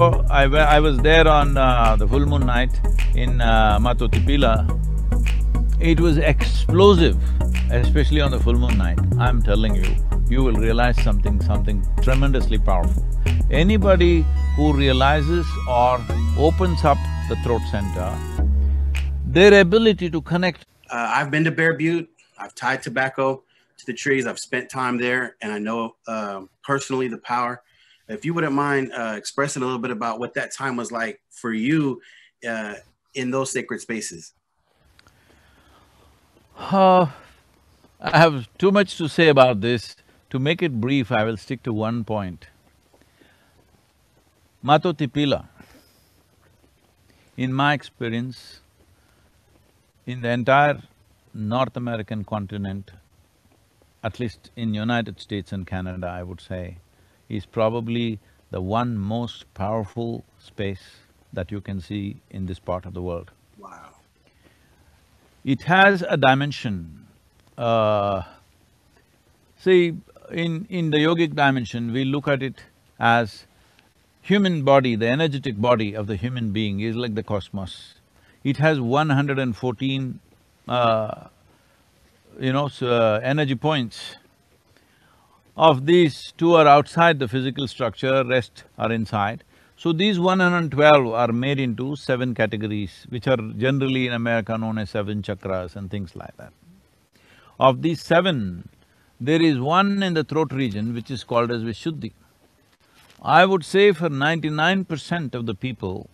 I was there on the full moon night in Matho Thipila. It was explosive, especially on the full moon night. I'm telling you, you will realize something tremendously powerful. Anybody who realizes or opens up the throat center, their ability to connect. I've been to Bear Butte. I've tied tobacco to the trees. I've spent time there, and I know personally the power. If you wouldn't mind expressing a little bit about what that time was like for you in those sacred spaces. I have too much to say about this. To make it brief, I will stick to one point. Matho Thipila, in my experience, in the entire North American continent, at least in United States and Canada, I would say, is probably the one most powerful space that you can see in this part of the world. Wow. It has a dimension. See, in the yogic dimension, we look at it as human body, the energetic body of the human being is like the cosmos. It has 114, energy points. Of these, 2 are outside the physical structure, rest are inside. So these 112 are made into 7 categories, which are generally in America known as 7 chakras and things like that. Of these 7, there is one in the throat region which is called as Vishuddhi. I would say for 99% of the people,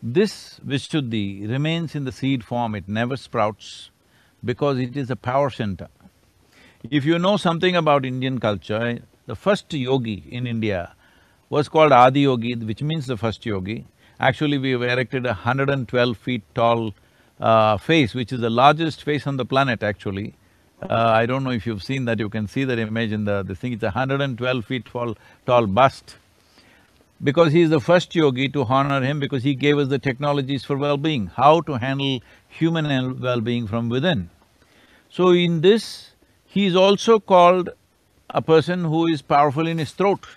this Vishuddhi remains in the seed form, it never sprouts because it is a power center. If you know something about Indian culture, the first yogi in India was called Adi Yogi, which means the first yogi. Actually, we have erected a 112 feet tall face, which is the largest face on the planet actually. I don't know if you've seen that, you can see that image in this thing, it's a 112 feet tall bust. Because he is the first yogi, to honor him, because he gave us the technologies for well-being, how to handle human well-being from within. So in this, he is also called a person who is powerful in his throat.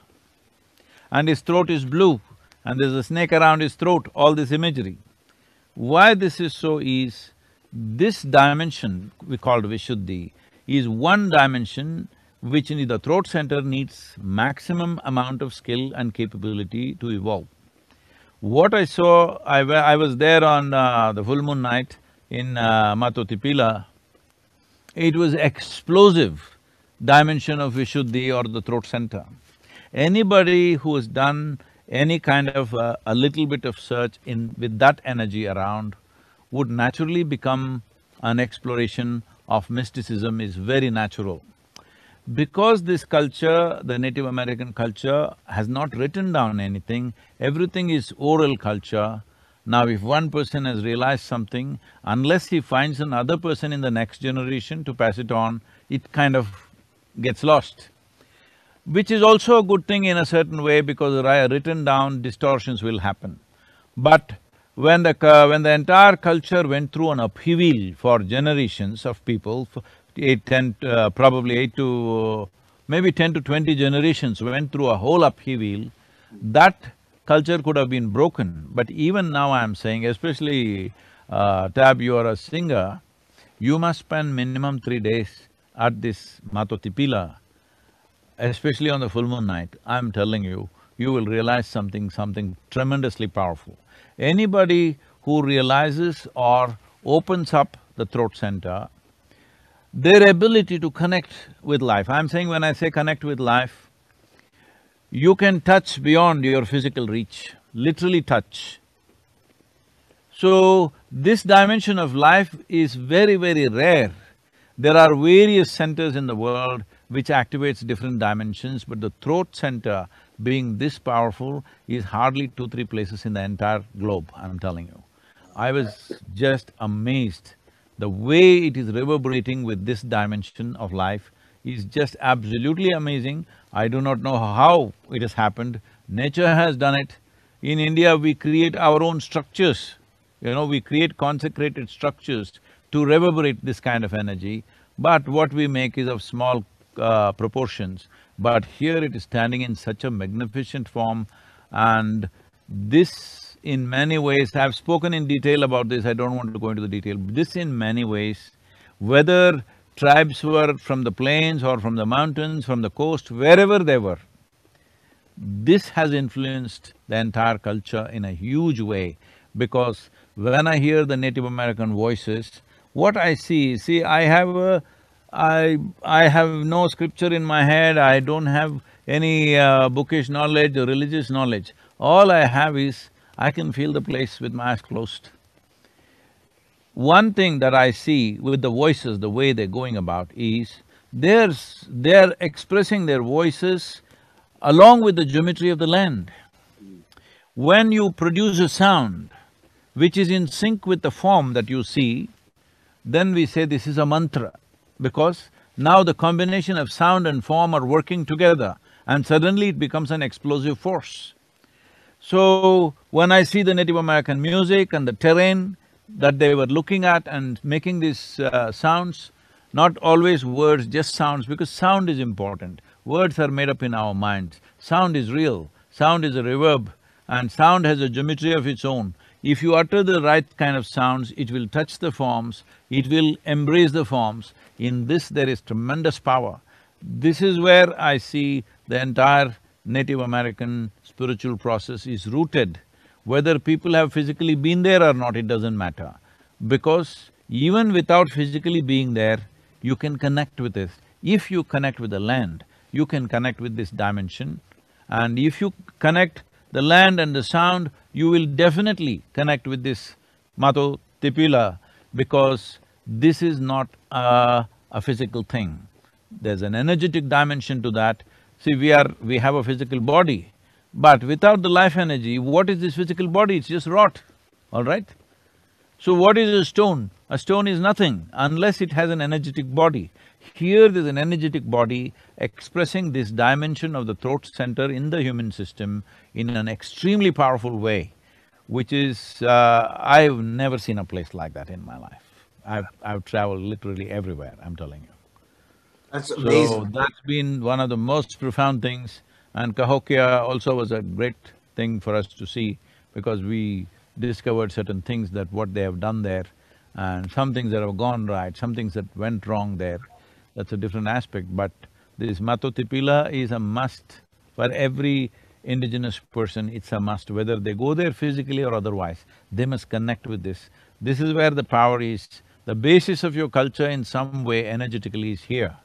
And his throat is blue, and there's a snake around his throat, all this imagery. Why this is so is, this dimension we called Vishuddhi is one dimension which in the throat center needs maximum amount of skill and capability to evolve. What I saw, I was there on the full moon night in Matho Thipila. It was explosive dimension of Vishuddhi or the throat center. Anybody who has done any kind of a little bit of search with that energy around would naturally become an exploration of mysticism is very natural. Because this culture, the Native American culture, has not written down anything, everything is oral culture. Now if one person has realized something, unless he finds another person in the next generation to pass it on, it kind of gets lost. Which is also a good thing in a certain way, because written down distortions will happen. But when the entire culture went through an upheaval for generations of people, probably 8 to… maybe 10 to 20 generations went through a whole upheaval, that culture could have been broken. But even now I'm saying, especially Tab, you are a singer, you must spend minimum 3 days at this Matho Thipila, especially on the full moon night. I'm telling you, you will realize something tremendously powerful. Anybody who realizes or opens up the throat center, their ability to connect with life. I'm saying when I say connect with life, you can touch beyond your physical reach, literally touch. So, this dimension of life is very rare. There are various centers in the world which activates different dimensions, but the throat center being this powerful is hardly 2-3 places in the entire globe, I'm telling you. I was just amazed. The way it is reverberating with this dimension of life is just absolutely amazing. I do not know how it has happened. Nature has done it. In India, we create our own structures. We create consecrated structures to reverberate this kind of energy, but what we make is of small proportions. But here it is standing in such a magnificent form, and This in many ways, I've spoken in detail about this, I don't want to go into the detail. This in many ways, whether tribes were from the plains or from the mountains, from the coast, wherever they were, this has influenced the entire culture in a huge way, because when I hear the Native American voices, what I see, I have no scripture in my head, I don't have any bookish knowledge or religious knowledge. All I have is, I can feel the place with my eyes closed. One thing that I see with the voices, the way they're going about is, they're expressing their voices along with the geometry of the land. When you produce a sound which is in sync with the form that you see, then we say this is a mantra, because now the combination of sound and form are working together and suddenly it becomes an explosive force. So, when I see the Native American music and the terrain that they were looking at and making these sounds, not always words, just sounds, because sound is important. Words are made up in our minds. Sound is real, sound is a reverb, and sound has a geometry of its own. If you utter the right kind of sounds, it will touch the forms, it will embrace the forms. In this there is tremendous power. This is where I see the entire Native American spiritual process is rooted. Whether people have physically been there or not, it doesn't matter. Because even without physically being there, you can connect with it. If you connect with the land, you can connect with this dimension. And if you connect the land and the sound, you will definitely connect with this Matho Thipila, because this is not a physical thing. There's an energetic dimension to that. See, we have a physical body, but without the life energy, what is this physical body? It's just rot, all right? So what is a stone? A stone is nothing unless it has an energetic body. Here there's an energetic body expressing this dimension of the throat center in the human system in an extremely powerful way, which is… I've never seen a place like that in my life. I've traveled literally everywhere, I'm telling you. That's So amazing. that's been one of the most profound things, and Cahokia also was a great thing for us to see, because we discovered certain things that what they have done there, and some things that have gone right, some things that went wrong there. That's a different aspect, but this Matho Thipila is a must for every indigenous person, it's a must, whether they go there physically or otherwise, they must connect with this. This is where the power is. The basis of your culture in some way energetically is here.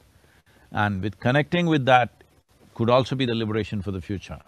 And with connecting with that could also be the liberation for the future.